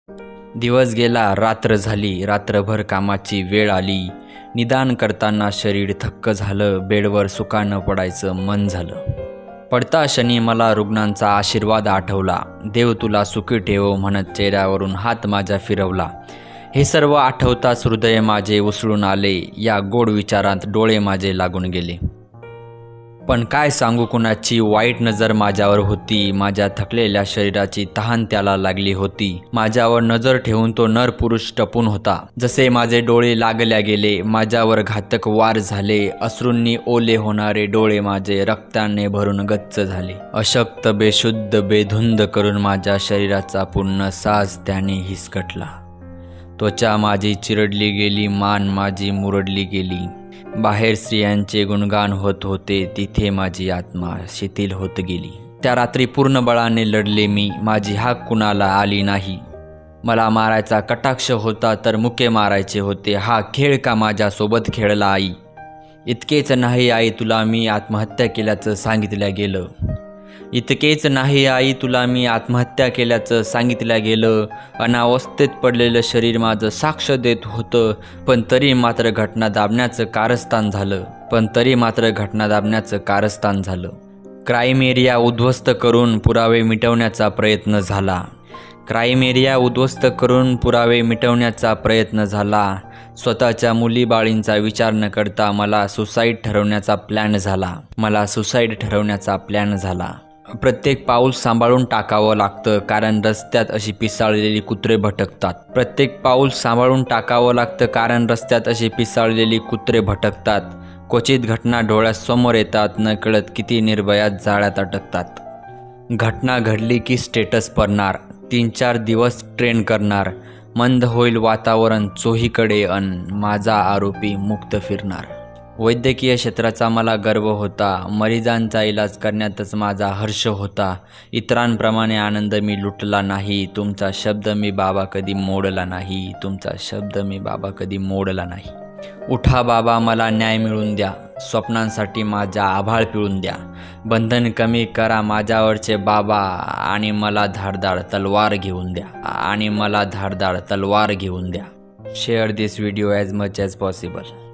दिवस गेला, रात्र झाली, रात्रभर कामाची वेळ आली. निदान करताना शरीर थक्क झालं, बेडवर सुकानं पडायचं मन झालं. पडता क्षणी मला रुग्णांचा आशीर्वाद आठवला. देव तुला सुखी ठेवो म्हणत चेहऱ्यावरून हात माझ्या फिरवला. हे सर्व आठवताच हृदय माझे उसळून आले. या गोड विचारात डोळे माझे लागून गेले. पण काय सांगू, कुणाची वाईट नजर माझ्यावर होती. माझ्या थकलेल्या शरीराची तहान त्याला लागली होती. माझ्यावर नजर ठेवून तो नर पुरुष टपून होता. जसे माझे डोळे लागल्या गेले, माझ्यावर घातक वार झाले. अश्रूंनी ओले होणारे डोळे माझे रक्ताने भरून गच्च झाले. अशक्त, बेशुद्ध, बेधुंद करून माझ्या शरीराचा पूर्ण साज त्याने हिसकटला. त्वचा माझी चिरडली गेली, मान माझी मुरडली गेली. बाहेर स्त्रियांचे गुणगान होत होते, तिथे माझी आत्मा शिथिल होत गेली. त्या रात्री पूर्ण बळाने लढले मी, माझी हाक कुणाला आली नाही. मला मारायचा कटाक्ष होता तर मुके मारायचे होते. हा खेळ का माझ्यासोबत खेळला आई? इतकेच नाही आई, तुला मी आत्महत्या केल्याचं सांगितलं गेलं. इतकेच नाही आई, तुला मी आत्महत्या केल्याचं सांगितलं गेलं. अनावस्थेत पडलेलं शरीर माझं साक्ष देत होतं. पण तरी मात्र घटना दाबण्याचं कारस्थान झालं. क्राईम एरिया उद्ध्वस्त करून पुरावे मिटवण्याचा प्रयत्न झाला. स्वतःच्या मुलीबाळींचा विचार न करता मला सुसाईड ठरवण्याचा प्लॅन झाला. प्रत्येक पाऊल सांभाळून टाकावं लागतं, कारण रस्त्यात अशी पिसाळलेली कुत्रे भटकतात. क्वचित घटना डोळ्यासमोर येतात, नकळत किती निर्भयात जाळ्यात अटकतात. घटना घडली की स्टेटस पडणार, 3-4 दिवस ट्रेंड करणार. मंद होईल वातावरण चोहीकडे माझा आरोपी मुक्त फिरणार. वैद्यकीय क्षेत्राचा मला गर्व होता. मरीजांचा इलाज करण्यातच माझा हर्ष होता. इतरांप्रमाणे आनंद मी लुटला नाही. तुमचा शब्द मी बाबा कधी मोडला नाही. उठा बाबा, मला न्याय मिळवून द्या. स्वप्नांसाठी माझ्या आभाळ पिळून द्या. बंधन कमी करा माझ्यावरचे बाबा, आणि मला धारदार तलवार घेऊन द्या. Share this video as much as possible.